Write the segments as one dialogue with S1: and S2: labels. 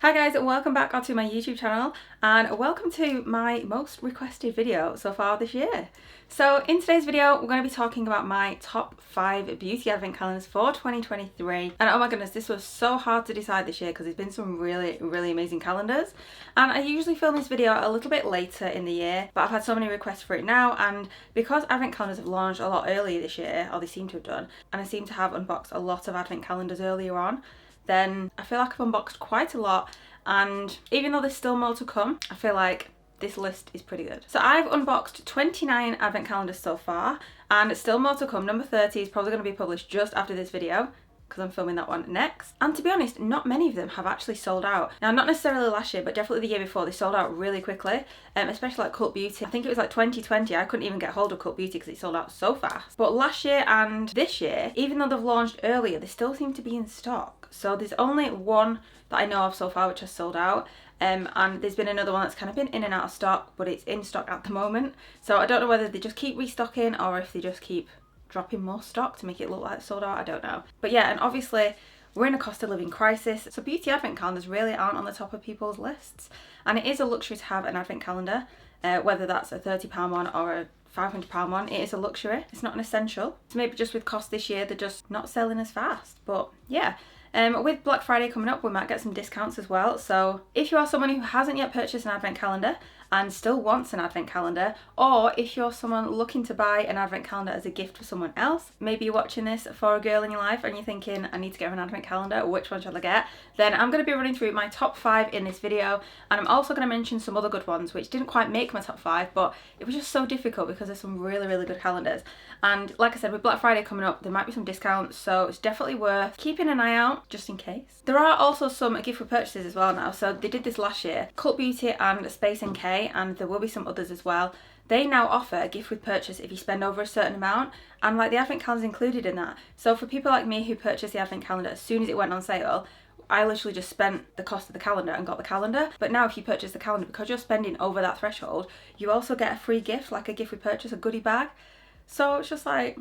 S1: Hi guys, welcome back onto my YouTube channel and welcome to my most requested video so far this year. So in today's video we're going to be talking about my top 5 beauty advent calendars for 2023, and oh my goodness, this was so hard to decide this year because there's been some really amazing calendars, and I usually film this video a little bit later in the year, but I've had so many requests for it now, and because advent calendars have launched a lot earlier this year, or they seem to have done, and I seem to have unboxed a lot of advent calendars earlier on, then I feel like I've unboxed quite a lot, and even though there's still more to come, I feel like this list is pretty good. So I've unboxed 29 advent calendars so far, and still more to come. Number 30 is probably going to be published just after this video, because I'm filming that one next. And to be honest, not many of them have actually sold out. Now, not necessarily last year, but definitely the year before, they sold out really quickly, especially like Cult Beauty. I think it was like 2020, I couldn't even get hold of Cult Beauty because it sold out so fast. But last year and this year, even though they've launched earlier, they still seem to be in stock. So there's only one that I know of so far which has sold out. And there's been another one that's kind of been in and out of stock, but it's in stock at the moment. So I don't know whether they just keep restocking or if they just keep dropping more stock to make it look like it's sold out. I don't know. But yeah, and obviously we're in a cost of living crisis, so beauty advent calendars really aren't on the top of people's lists. And it is a luxury to have an advent calendar, whether that's a £30 one or a £500 one. It is a luxury. It's not an essential. So maybe just with cost this year, they're just not selling as fast. But yeah. With Black Friday coming up, we might get some discounts as well. So if you are someone who hasn't yet purchased an advent calendar and still wants an advent calendar, or if you're someone looking to buy an advent calendar as a gift for someone else, maybe you're watching this for a girl in your life and you're thinking, I need to get her an advent calendar, which one shall I get? Then I'm going to be running through my top 5 in this video, and I'm also going to mention some other good ones which didn't quite make my top 5, but it was just so difficult because there's some really good calendars. And like I said, with Black Friday coming up, there might be some discounts, so it's definitely worth keeping an eye out just in case. There are also some gift with purchases as well now, so they did this last year. Cult Beauty and Space NK, and there will be some others as well. They now offer a gift with purchase if you spend over a certain amount, and like the advent calendar is included in that. So for people like me who purchased the advent calendar as soon as it went on sale, I literally just spent the cost of the calendar and got the calendar. But now if you purchase the calendar, because you're spending over that threshold, you also get a free gift, like a gift with purchase, a goodie bag. So it's just like,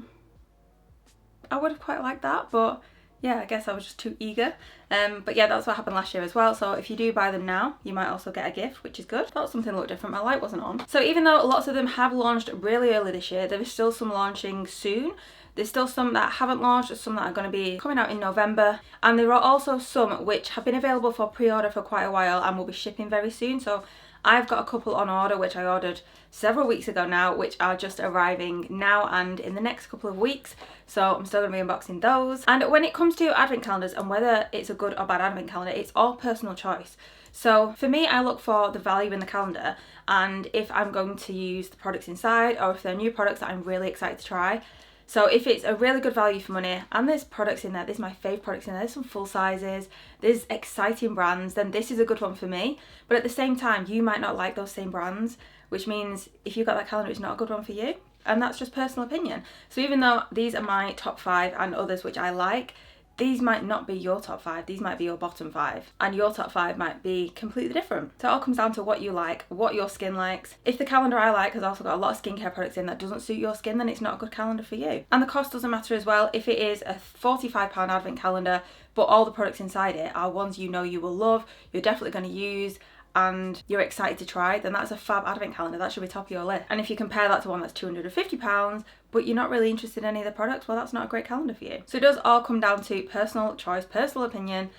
S1: I would have quite liked that, but yeah, I guess I was just too eager. But yeah, that's what happened last year as well. So if you do buy them now, you might also get a gift, which is good. Thought something looked different. My light wasn't on. So even though lots of them have launched really early this year, there is still some launching soon. There's still some that haven't launched, some that are going to be coming out in November. And there are also some which have been available for pre-order for quite a while and will be shipping very soon. So I've got a couple on order which I ordered several weeks ago now, which are just arriving now and in the next couple of weeks. So I'm still going to be unboxing those. And when it comes to advent calendars and whether it's a good or bad advent calendar, it's all personal choice. So for me, I look for the value in the calendar and if I'm going to use the products inside or if they're new products that I'm really excited to try. So if it's a really good value for money and there's products in there, there's my fave products in there, there's some full sizes, there's exciting brands, then this is a good one for me. But at the same time, you might not like those same brands, which means if you've got that calendar, it's not a good one for you. And that's just personal opinion. So even though these are my top 5 and others which I like, these might not be your top 5, these might be your bottom 5, and your top 5 might be completely different. So it all comes down to what you like, what your skin likes. If the calendar I like has also got a lot of skincare products in that doesn't suit your skin, then it's not a good calendar for you. And the cost doesn't matter as well. If it is a £45 advent calendar, but all the products inside it are ones you know you will love, you're definitely going to use, and you're excited to try, then that's a fab advent calendar. That should be top of your list. And if you compare that to one that's £250, but you're not really interested in any of the products, well, that's not a great calendar for you. So it does all come down to personal choice, personal opinion.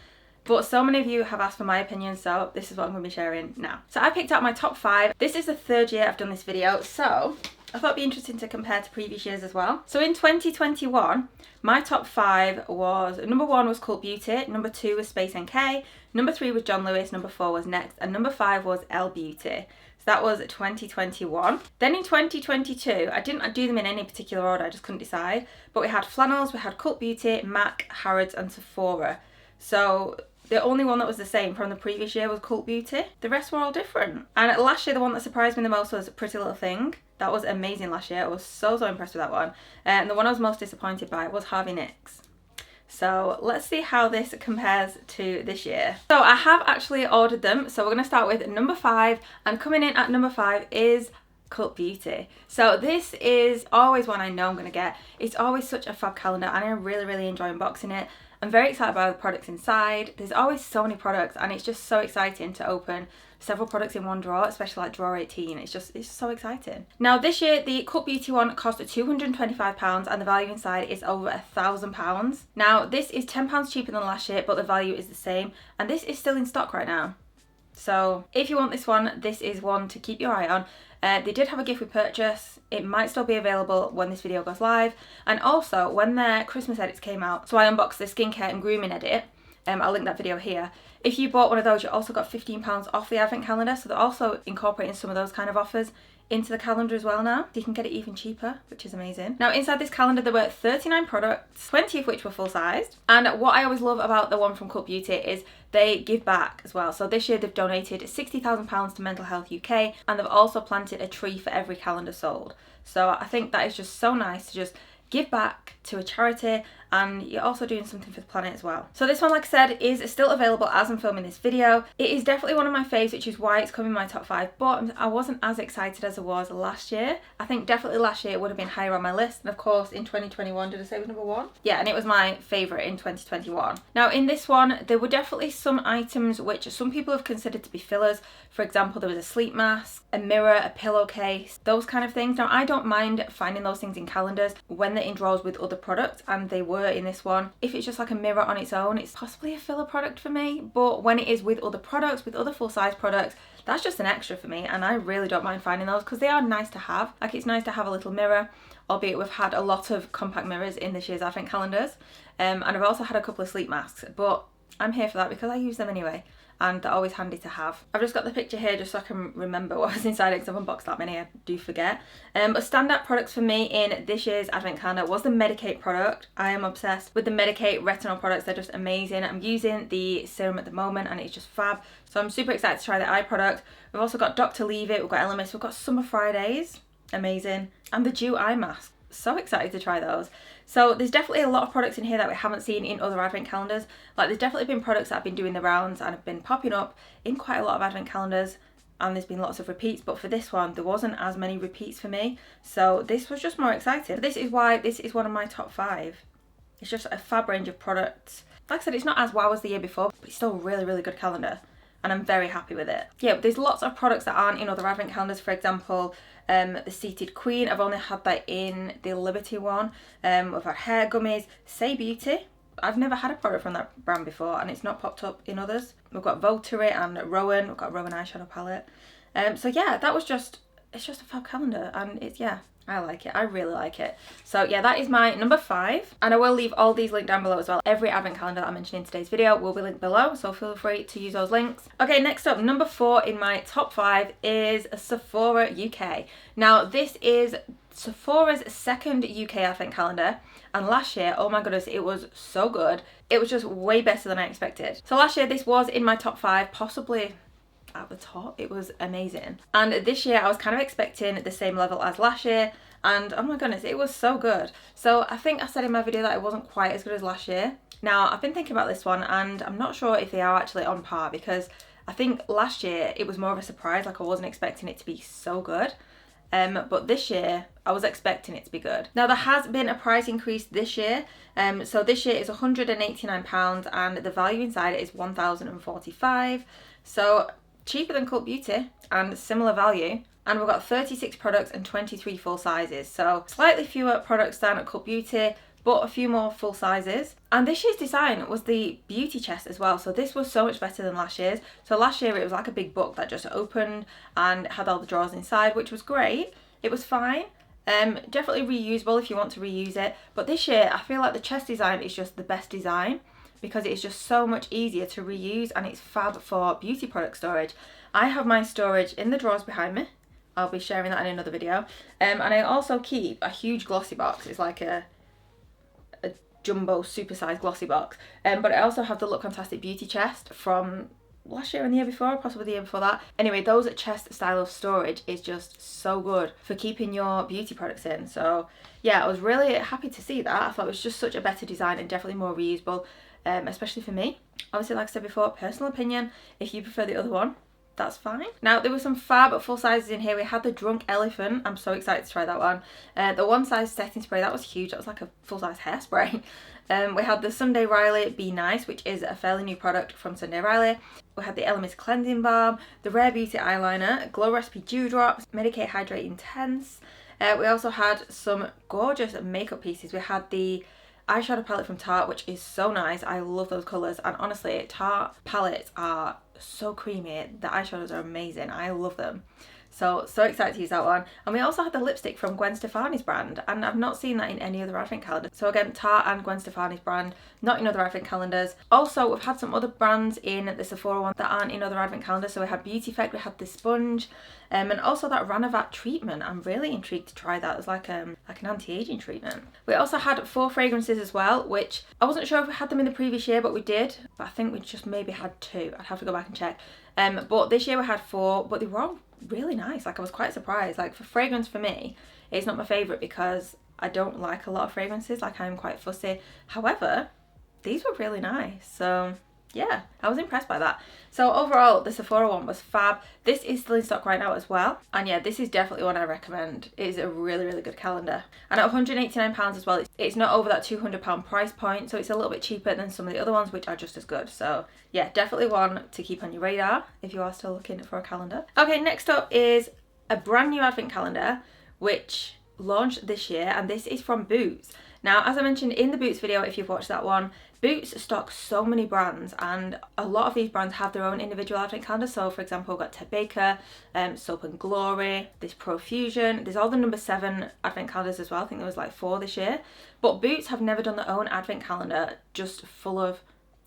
S1: But so many of you have asked for my opinion, so this is what I'm going to be sharing now. So I picked out my top 5. This is the 3rd year I've done this video, so I thought it'd be interesting to compare to previous years as well. So in 2021, my top 5 was, number 1 was Cult Beauty, number 2 was Space NK, number 3 was John Lewis, number 4 was Next, and number 5 was L Beauty. So that was 2021. Then in 2022, I didn't do them in any particular order, I just couldn't decide. But we had Flannels, we had Cult Beauty, MAC, Harrods and Sephora. So the only one that was the same from the previous year was Cult Beauty. The rest were all different. And last year, the one that surprised me the most was Pretty Little Thing. That was amazing last year. I was so impressed with that one. And the one I was most disappointed by was Harvey Nicks. So let's see how this compares to this year. So I have actually ordered them. So we're going to start with number 5, and coming in at number 5 is Cult Beauty. So this is always one I know I'm going to get. It's always such a fab calendar and I really enjoy unboxing it. I'm very excited by the products inside. There's always so many products and it's just so exciting to open several products in one drawer, especially like drawer 18. It's just so exciting. Now this year the Cult Beauty one cost £225 and the value inside is over £1,000. Now this is £10 cheaper than last year, but the value is the same, and this is still in stock right now. So if you want this one, this is one to keep your eye on. They did have a gift with purchase. It might still be available when this video goes live, and also when their Christmas edits came out. So I unboxed the skincare and grooming edit. I'll link that video here. If you bought one of those, you also got £15 off the advent calendar, so they're also incorporating some of those kind of offers into the calendar as well now. So you can get it even cheaper, which is amazing. Now inside this calendar there were 39 products, 20 of which were full sized. And what I always love about the one from Cult Beauty is they give back as well. So this year they've donated £60,000 to Mental Health UK, and they've also planted a tree for every calendar sold. So I think that is just so nice to just give back to a charity, and you're also doing something for the planet as well. So this one, like I said, is still available as I'm filming this video. It is definitely one of my faves, which is why it's coming in my top 5, but I wasn't as excited as I was last year. I think definitely last year it would have been higher on my list, and of course in 2021, did I say it was number 1? Yeah, and it was my favourite in 2021. Now in this one, there were definitely some items which some people have considered to be fillers. For example, there was a sleep mask, a mirror, a pillowcase, those kind of things. Now I don't mind finding those things in calendars when they're in drawers with other products, and they were in this one. If it's just like a mirror on its own, it's possibly a filler product for me, but when it is with other products, with other full-size products, that's just an extra for me, and I really don't mind finding those because they are nice to have. Like, it's nice to have a little mirror, albeit we've had a lot of compact mirrors in this year's advent calendars, and I've also had a couple of sleep masks, but I'm here for that because I use them anyway, and they're always handy to have. I've just got the picture here just so I can remember what was inside it, because I've unboxed that many, I do forget. But standout products for me in this year's advent calendar was the Medicate product. I am obsessed with the Medicate retinol products. They're just amazing. I'm using the serum at the moment and it's just fab. So I'm super excited to try the eye product. We've also got Dr. Leave It, we've got Elemis, we've got Summer Fridays, amazing. And the Dew eye mask. So excited to try those. So there's definitely a lot of products in here that we haven't seen in other advent calendars. Like, there's definitely been products that have been doing the rounds and have been popping up in quite a lot of advent calendars, and there's been lots of repeats, but for this one there wasn't as many repeats for me, so this was just more exciting. This is why this is one of my top 5. It's just a fab range of products. Like I said, it's not as wow as the year before, but it's still a really, really good calendar, and I'm very happy with it. Yeah, but there's lots of products that aren't in other advent calendars. For example, the Seated Queen, I've only had that in the Liberty one. We've had hair gummies, Say Beauty. I've never had a product from that brand before, and it's not popped up in others. We've got Votary and Rowan. We've got a Rowan eyeshadow palette. So yeah, that was just, it's just a fab calendar, and it's, yeah, I like it. I really like it. So yeah, that is my number 5, and I will leave all these linked down below as well. Every advent calendar that I mentioned in today's video will be linked below, so feel free to use those links. Okay, next up, number 4 in my top 5 is Sephora UK. Now this is Sephora's second UK advent calendar, and last year, oh my goodness, it was so good. It was just way better than I expected. So last year this was in my top 5, possibly at the top. It was amazing, and this year I was kind of expecting the same level as last year, and oh my goodness, it was so good. So I think I said in my video that it wasn't quite as good as last year. Now I've been thinking about this one, and I'm not sure if they are actually on par, because I think last year it was more of a surprise. Like, I wasn't expecting it to be so good, but this year I was expecting it to be good. Now there has been a price increase this year, so this year is £189 and the value inside it is £1,045, so cheaper than Cult Beauty and similar value. And we've got 36 products and 23 full sizes, so slightly fewer products than at Cult Beauty, but a few more full sizes. And this year's design was the beauty chest as well, so this was so much better than last year's. So last year it was like a big book that just opened and had all the drawers inside, which was great. It was fine. Definitely reusable if you want to reuse it, but this year I feel like the chest design is just the best design, because it is just so much easier to reuse, and it's fab for beauty product storage. I have my storage in the drawers behind me. I'll be sharing that in another video. And I also keep a huge glossy box. It's like a jumbo super-sized glossy box. But I also have the Look Fantastic beauty chest from last year and the year before, possibly the year before that. Anyway, those chest style of storage is just so good for keeping your beauty products in. So yeah, I was really happy to see that. I thought it was just such a better design and definitely more reusable, especially for me. Obviously, like I said before, personal opinion. If you prefer the other one, that's fine. Now, there were some fab full sizes in here. We had the Drunk Elephant. I'm so excited to try that one. The one size setting spray, that was huge. That was like a full size hairspray. We had the Sunday Riley Be Nice, which is a fairly new product from Sunday Riley. We had the Elemis Cleansing Balm, the Rare Beauty Eyeliner, Glow Recipe Dewdrops, Medicate Hydrate Intense. We also had some gorgeous makeup pieces. We had the eyeshadow palette from Tarte, which is so nice. I love those colours, and honestly, Tarte palettes are so creamy. The eyeshadows are amazing. I love them. So excited to use that one. And we also had the lipstick from Gwen Stefani's brand, and I've not seen that in any other advent calendar. So again, Tarte and Gwen Stefani's brand, not in other advent calendars. Also, we've had some other brands in the Sephora one that aren't in other advent calendars. So we had Beauty Effect, we had the sponge, and also that Ranavat treatment. I'm really intrigued to try that. It's like an anti-aging treatment. We also had 4 fragrances as well, which I wasn't sure if we had them in the previous year, but we did. But I think we just maybe had 2. I'd have to go back and check. But this year we had 4, but they were all really nice. Like, I was quite surprised. Like, for fragrance, for me, it's not my favourite because I don't like a lot of fragrances. Like, I'm quite fussy. However, these were really nice. So yeah, I was impressed by that. So overall, the Sephora one was fab. This is still in stock right now as well. And yeah, this is definitely one I recommend. It is a really, really good calendar. And at £189 as well, it's not over that £200 price point. So it's a little bit cheaper than some of the other ones, which are just as good. So yeah, definitely one to keep on your radar if you are still looking for a calendar. Okay, next up is a brand new advent calendar, which launched this year. And this is from Boux. Now, as I mentioned in the Boux video, if you've watched that one, Boux stocks so many brands, and a lot of these brands have their own individual advent calendar. So for example, we've got Ted Baker, Soap and Glory, this Profusion, there's all the number 7 advent calendars as well. I think there was like 4 this year. But Boux have never done their own advent calendar just full of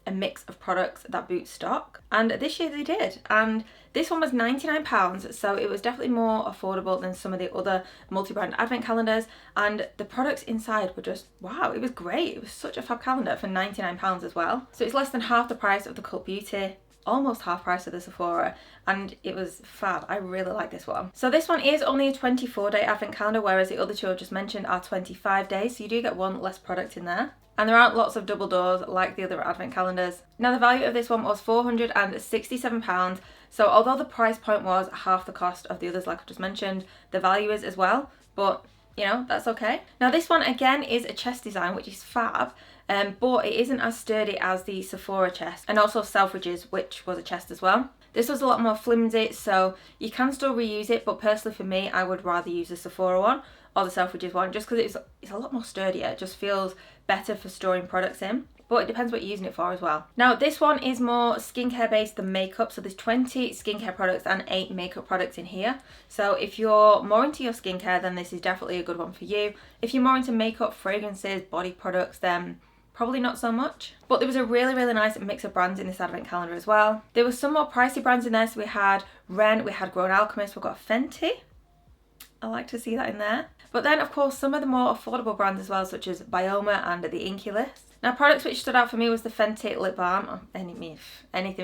S1: a mix of products that Boux stock, and this year they did. And this one was £99, so it was definitely more affordable than some of the other multi-brand advent calendars, and the products inside were just wow. It was great. It was such a fab calendar for £99 as well. So it's less than half the price of the Cult Beauty, almost half price of the Sephora, and it was fab. I really like this one. So this one is only a 24-day advent calendar, whereas the other 2 I've just mentioned are 25 days, so you do get 1 less product in there. And there aren't lots of double doors like the other advent calendars. Now, the value of this one was £467. So although the price point was half the cost of the others, like I just mentioned, the value is as well. But, you know, that's okay. Now, this one, again, is a chest design, which is fab. But it isn't as sturdy as the Sephora chest. And also Selfridge's, which was a chest as well. This was a lot more flimsy, so you can still reuse it. But personally, for me, I would rather use the Sephora one or the Selfridge's one, just because it's a lot more sturdier. It just feels better for storing products in, but it depends what you're using it for as well. Now, this one is more skincare based than makeup, so there's 20 skincare products and 8 makeup products in here. So if you're more into your skincare, then this is definitely a good one for you. If you're more into makeup, fragrances, body products, then probably not so much. But there was a really, really nice mix of brands in this advent calendar as well. There was some more pricey brands in there, so we had Ren, we had Grown Alchemist, we've got Fenty. I like to see that in there. But then, of course, some of the more affordable brands as well, such as Bioma and the Inculus. Now, products which stood out for me was the Fenty lip balm, anything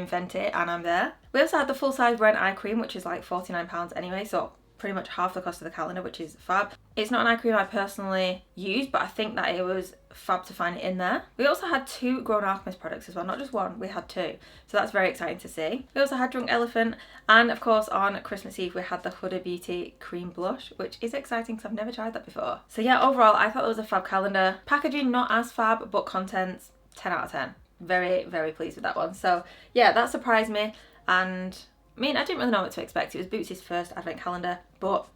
S1: Fenty, and I'm there. We also had the full-size Ren eye cream, which is like £49 anyway, so pretty much half the cost of the calendar, which is fab. It's not an eye cream I personally use, but I think that it was fab to find it in there. We also had 2 Grown Alchemist products as well, not just 1, we had 2. So that's very exciting to see. We also had Drunk Elephant, and of course on Christmas Eve we had the Huda Beauty Cream Blush, which is exciting because I've never tried that before. So yeah, overall I thought it was a fab calendar. Packaging not as fab, but contents 10 out of 10. Very, very pleased with that one. So yeah, that surprised me, and I mean, I didn't really know what to expect. It was Boots' first advent calendar, but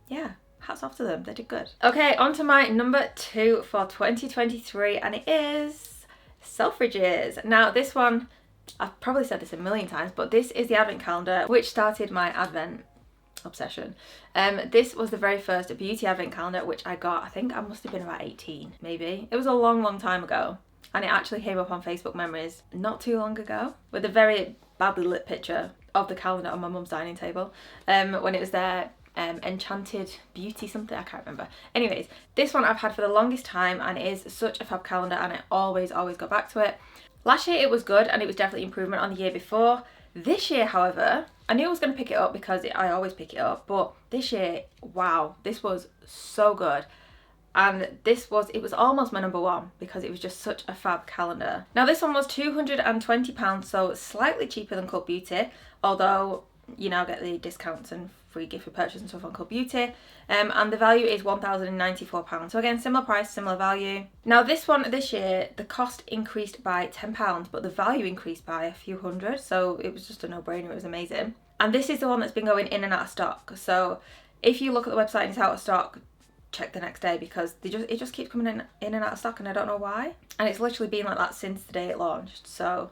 S1: yeah, hats off to them. They did good. Okay, on to my number 2 for 2023, and it is Selfridge's. Now, this one, I've probably said this a million times, but this is the advent calendar which started my advent obsession. This was the very first beauty advent calendar which I got. I think I must have been about 18, maybe. It was a long, long time ago, and it actually came up on Facebook Memories not too long ago with a very badly lit picture of the calendar on my mum's dining table when it was their Enchanted Beauty something, I can't remember. Anyways, this one I've had for the longest time, and it is such a fab calendar, and I always go back to it. Last year it was good, and it was definitely improvement on the year before. This year, however, I knew I was going to pick it up because I always pick it up, but this year, wow, this was so good. And it was almost my number 1 because it was just such a fab calendar. Now, this one was £220, so slightly cheaper than Cult Beauty, although you now get the discounts and free gift for purchase and stuff on Cult Beauty. And the value is £1,094. So again, similar price, similar value. Now this one this year, the cost increased by £10, but the value increased by a few hundred. So it was just a no-brainer. It was amazing. And this is the one that's been going in and out of stock. So if you look at the website and it's out of stock, check the next day, because it just keeps coming in and out of stock, and I don't know why. And it's literally been like that since the day it launched. So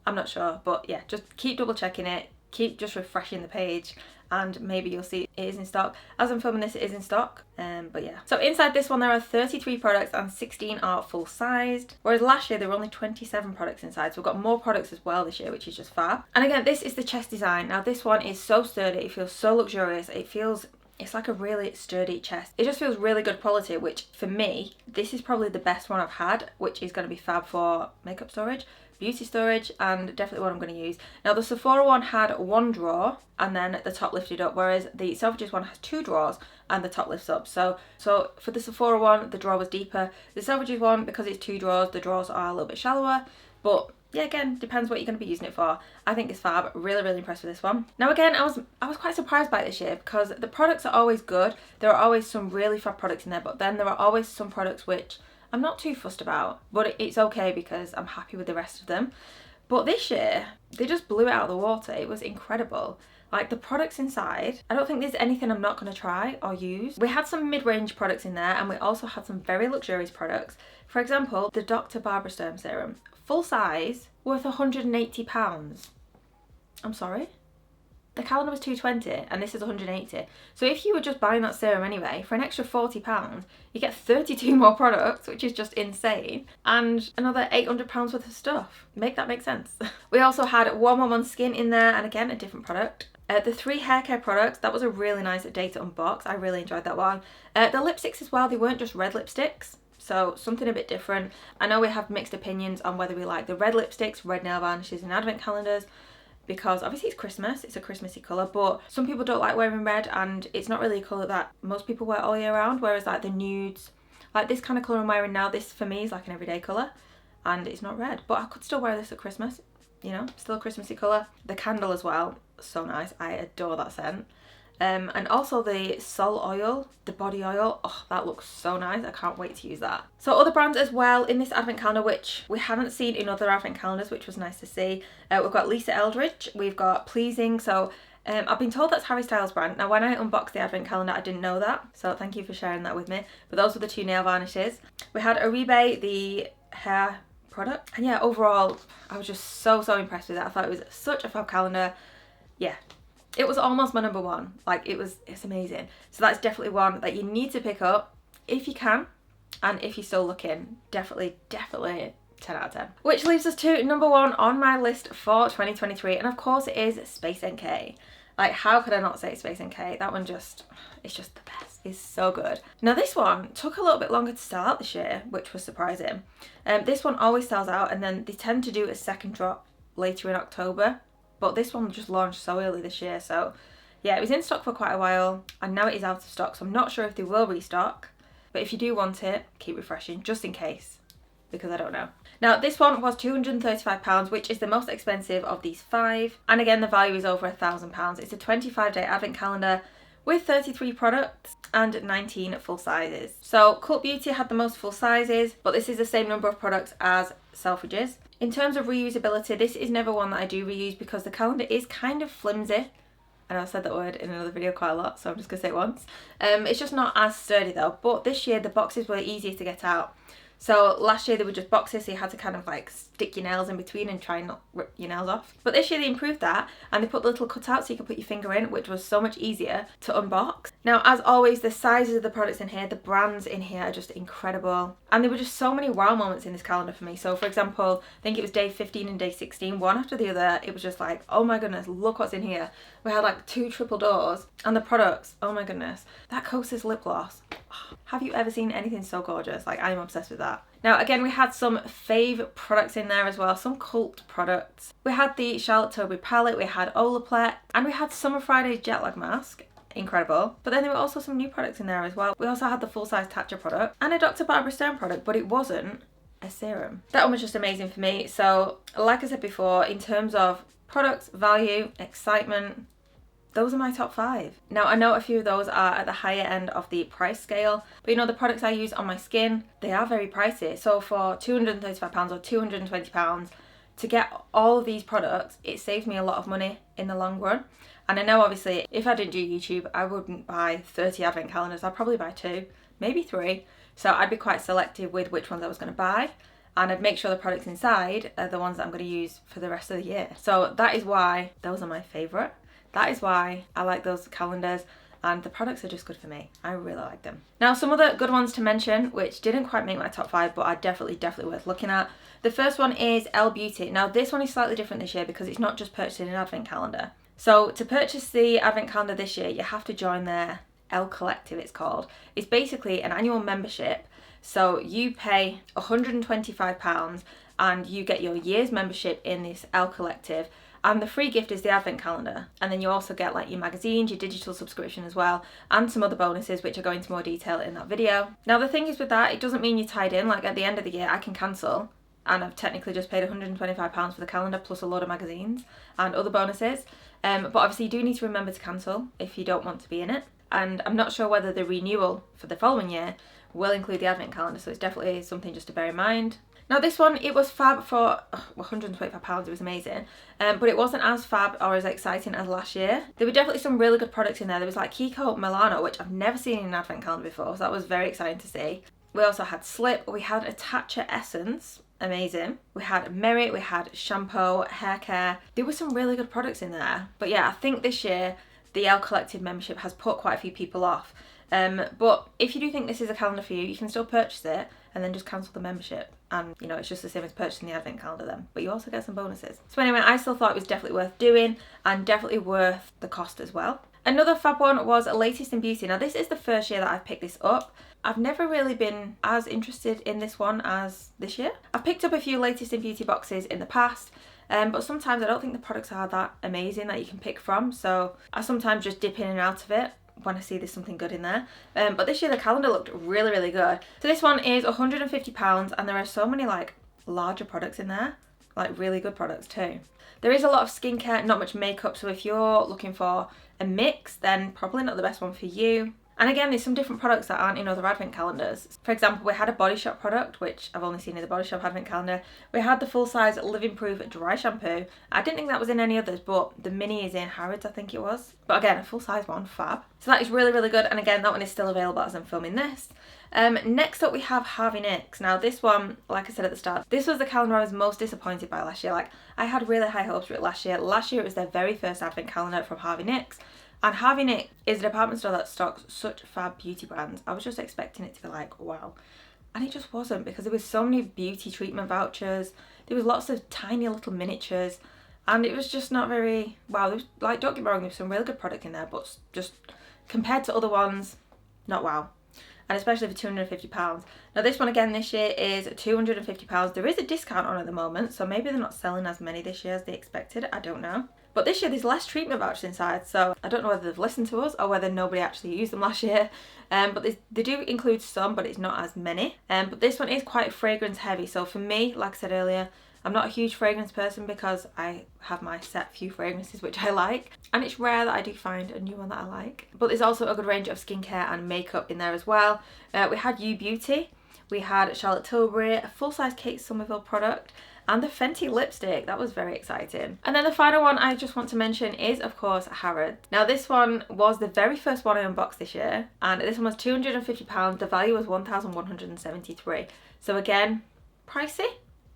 S1: I'm not sure, but yeah, just keep double checking it. Keep just refreshing the page, and maybe you'll see it is in stock. As I'm filming this, it is in stock. But yeah. So inside this one, there are 33 products and 16 are full-sized. Whereas last year, there were only 27 products inside. So we've got more products as well this year, which is just fab. And again, this is the chest design. Now this one is so sturdy. It feels so luxurious. It's like a really sturdy chest. It just feels really good quality, which for me, this is probably the best one I've had, which is going to be fab for makeup storage, beauty storage, and definitely what I'm going to use. Now the Sephora one had one drawer and then the top lifted up, whereas the Selfridge one has two drawers and the top lifts up. So for the Sephora one, the drawer was deeper. The Selfridge one, because it's two drawers, the drawers are a little bit shallower, but yeah, again, depends what you're going to be using it for. I think it's fab. Really, really impressed with this one. Now again, I was quite surprised by it this year, because the products are always good. There are always some really fab products in there, but then there are always some products which I'm not too fussed about, but it's okay because I'm happy with the rest of them. But this year, they just blew it out of the water. It was incredible. Like the products inside, I don't think there's anything I'm not going to try or use. We had some mid-range products in there, and we also had some very luxurious products. For example, the Dr. Barbara Sturm serum, full size, worth £180. I'm sorry? The calendar was £220 and this is £180. So if you were just buying that serum anyway, for an extra £40, you get 32 more products, which is just insane, and another £800 worth of stuff. Make that make sense. We also had 111 Skin in there, and again, a different product. The 3 hair care products, that was a really nice day to unbox. I really enjoyed that one. The lipsticks as well, they weren't just red lipsticks. So something a bit different. I know we have mixed opinions on whether we like the red lipsticks, red nail varnishes and advent calendars, because obviously it's Christmas, it's a Christmassy colour, but some people don't like wearing red, and it's not really a colour that most people wear all year round, whereas like the nudes, like this kind of colour I'm wearing now, this for me is like an everyday colour, and it's not red, but I could still wear this at Christmas, you know, still a Christmassy colour. The candle as well, so nice, I adore that scent. And also the Sol oil, the body oil, oh, that looks so nice. I can't wait to use that. So other brands as well in this advent calendar, which we haven't seen in other advent calendars, which was nice to see. We've got Lisa Eldridge, we've got Pleasing. So I've been told that's Harry Styles' brand. Now when I unboxed the advent calendar, I didn't know that, so thank you for sharing that with me. But those were the 2 nail varnishes. We had Aribe, the hair product, and yeah, overall I was just so impressed with it. I thought it was such a fab calendar. Yeah, it was almost my number one. Like it's amazing. So that's definitely one that you need to pick up if you can, and if you're still looking, definitely 10 out of 10. Which leaves us to number 1 on my list for 2023, and of course it is Space NK. Like, how could I not say Space NK? That one it's just the best. It's so good. Now this one took a little bit longer to sell out this year, which was surprising. This one always sells out, and then they tend to do a second drop later in October. But this one just launched so early this year, so yeah, it was in stock for quite a while, and now it is out of stock, so I'm not sure if they will restock. But if you do want it, keep refreshing, just in case, because I don't know. Now, this one was £235, which is the most expensive of these 5. And again, the value is over £1,000. It's a 25-day advent calendar with 33 products and 19 full sizes. So Cult Beauty had the most full sizes, but this is the same number of products as Selfridge's. In terms of reusability, this is never one that I do reuse because the calendar is kind of flimsy. And I've said that word in another video quite a lot, so I'm just going to say it once. It's just not as sturdy though, but this year the boxes were easier to get out. So last year they were just boxes, so you had to kind of like stick your nails in between and try and not rip your nails off. But this year they improved that, and they put the little cutouts so you could put your finger in, which was so much easier to unbox. Now, as always, the sizes of the products in here, the brands in here are just incredible. And there were just so many wow moments in this calendar for me. So for example, I think it was day 15 and day 16, one after the other, it was just like, oh my goodness, look what's in here. We had like 2 triple doors, and the products, oh my goodness. That Kosas lip gloss. Have you ever seen anything so gorgeous? Like, I'm obsessed with that. Now again, we had some fave products in there as well, some cult products. We had the Charlotte Tilbury palette, we had Olaplex, and we had Summer Friday's jet lag mask. Incredible. But then there were also some new products in there as well. We also had the full-size Tatcha product and a Dr. Barbara Sturm product, but it wasn't a serum. That one was just amazing for me. So like I said before, in terms of products, value, excitement, those are my top 5. Now, I know a few of those are at the higher end of the price scale, but you know, the products I use on my skin, they are very pricey. So for £235 or £220, to get all of these products, it saves me a lot of money in the long run. And I know obviously if I didn't do YouTube, I wouldn't buy 30 advent calendars. I'd probably buy 2, maybe 3. So I'd be quite selective with which ones I was going to buy. And I'd make sure the products inside are the ones that I'm going to use for the rest of the year. So that is why those are my favourite. That is why I like those calendars, and the products are just good for me. I really like them. Now, some other good ones to mention, which didn't quite make my top 5, but are definitely worth looking at. The first one is Elle Beauty. Now, this one is slightly different this year because it's not just purchasing an advent calendar. So to purchase the advent calendar this year, you have to join their Elle Collective, it's called. It's basically an annual membership. So you pay £125 and you get your year's membership in this Elle Collective. And the free gift is the advent calendar. And then you also get like your magazines, your digital subscription as well, and some other bonuses, which I go into more detail in that video. Now, the thing is with that, it doesn't mean you're tied in. Like at the end of the year, I can cancel. And I've technically just paid £125 for the calendar plus a load of magazines and other bonuses. But obviously you do need to remember to cancel if you don't want to be in it. And I'm not sure whether the renewal for the following year will include the advent calendar, so it's definitely something just to bear in mind. Now this one, it was fab for £125, it was amazing, but it wasn't as fab or as exciting as last year. There were definitely some really good products in there. There was like Kiko Milano, which I've never seen in an advent calendar before, so that was very exciting to see. We also had Slip, we had Attacher Essence, amazing. We had Merit, we had shampoo, hair care. There were some really good products in there. But yeah, I think this year the Elle Collective membership has put quite a few people off. But if you do think this is a calendar for you, you can still purchase it and then just cancel the membership. And you know, it's just the same as purchasing the advent calendar then, but you also get some bonuses. So anyway, I still thought it was definitely worth doing and definitely worth the cost as well. Another fab one was Latest in Beauty. Now this is the first year that I've picked this up. I've never really been as interested in this one as this year. I've picked up a few Latest in Beauty boxes in the past, but sometimes I don't think the products are that amazing that you can pick from, so I sometimes just dip in and out of it when I see there's something good in there. But this year the calendar looked really good. So this one is £150 and there are so many like larger products in there, like really good products too. There is a lot of skincare, not much makeup, so if you're looking for a mix, then probably not the best one for you. And again, there's some different products that aren't in other advent calendars. For example, we had a Body Shop product, which I've only seen in the Body Shop advent calendar. We had the full-size Living Proof dry shampoo. I didn't think that was in any others, but the mini is in Harrods, I think it was. But again, a full-size one, fab. So that is really good, and again, that one is still available as I'm filming this. Next up we have Harvey Nicks. Now this one, like I said at the start, this was the calendar I was most disappointed by last year. Like, I had really high hopes for it last year. Last year it was their very first advent calendar from Harvey Nicks. And Harvey Nicks is a department store that stocks such fab beauty brands. I was just expecting it to be like, wow. And it just wasn't, because there was so many beauty treatment vouchers. There was lots of tiny little miniatures. And it was just not very, wow. There was, like, don't get me wrong, there was some really good product in there, but just compared to other ones, not wow. And especially for £250. Now this one again this year is £250. There is a discount on at the moment, so maybe they're not selling as many this year as they expected, I don't know. But this year there's less treatment vouchers inside, so I don't know whether they've listened to us or whether nobody actually used them last year. But they do include some, but it's not as many. But this one is quite fragrance heavy, so for me, like I said earlier, I'm not a huge fragrance person because I have my set few fragrances which I like, and it's rare that I do find a new one that I like. But there's also a good range of skincare and makeup in there as well. We had U Beauty, we had Charlotte Tilbury, a full-size Kate Somerville product, and the Fenty lipstick. That was very exciting. And then the final one I just want to mention is, of course, Harrods. Now this one was the very first one I unboxed this year, and this one was £250. The value was £1,173. So again, pricey,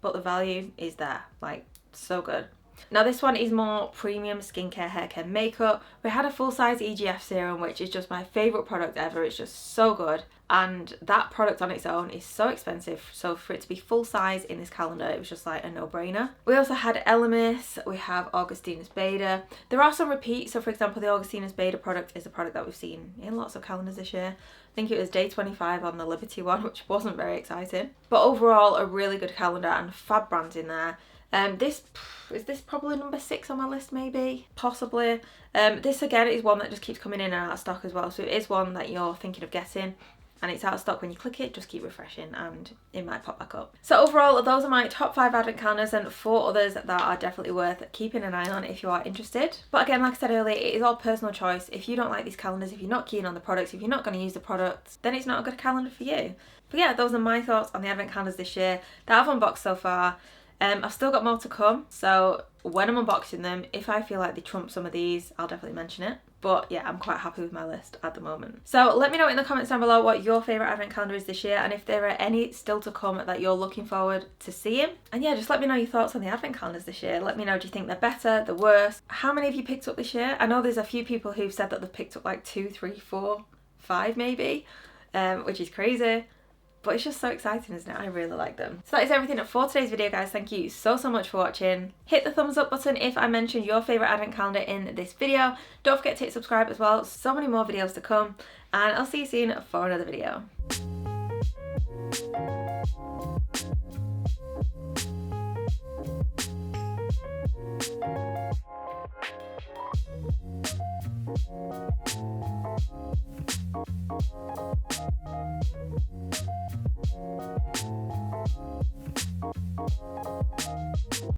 S1: but the value is there, like, so good. Now this one is more premium skincare, hair care, makeup. We had a full-size EGF serum, which is just my favourite product ever. It's just so good. And that product on its own is so expensive, so for it to be full-size in this calendar, it was just like a no-brainer. We also had Elemis, we have Augustinus Bader. There are some repeats, so for example, the Augustinus Bader product is a product that we've seen in lots of calendars this year. I think it was day 25 on the Liberty one, which wasn't very exciting. But overall, a really good calendar and fab brands in there. Is this probably number 6 on my list, maybe? Possibly. This again is one that just keeps coming in and out of stock as well, so it is one that you're thinking of getting. and it's out of stock when you click it, just keep refreshing and it might pop back up. So overall, those are my top 5 advent calendars and 4 others that are definitely worth keeping an eye on if you are interested. But again, like I said earlier, it is all personal choice. If you don't like these calendars, if you're not keen on the products, if you're not going to use the products, then it's not a good calendar for you. But yeah, those are my thoughts on the advent calendars this year that I've unboxed so far. I've still got more to come, so when I'm unboxing them, if I feel like they trump some of these, I'll definitely mention it. But yeah, I'm quite happy with my list at the moment. So let me know in the comments down below what your favourite advent calendar is this year, and if there are any still to come that you're looking forward to seeing. And yeah, just let me know your thoughts on the advent calendars this year. Let me know, do you think they're better, the worst? How many of you picked up this year? I know there's a few people who've said that they've picked up like 2, 3, 4, 5 maybe, which is crazy. But it's just so exciting, isn't it? I really like them. So that is everything for today's video, guys. Thank you so much for watching. Hit the thumbs up button if I mentioned your favourite advent calendar in this video. Don't forget to hit subscribe as well. So many more videos to come. And I'll see you soon for another video.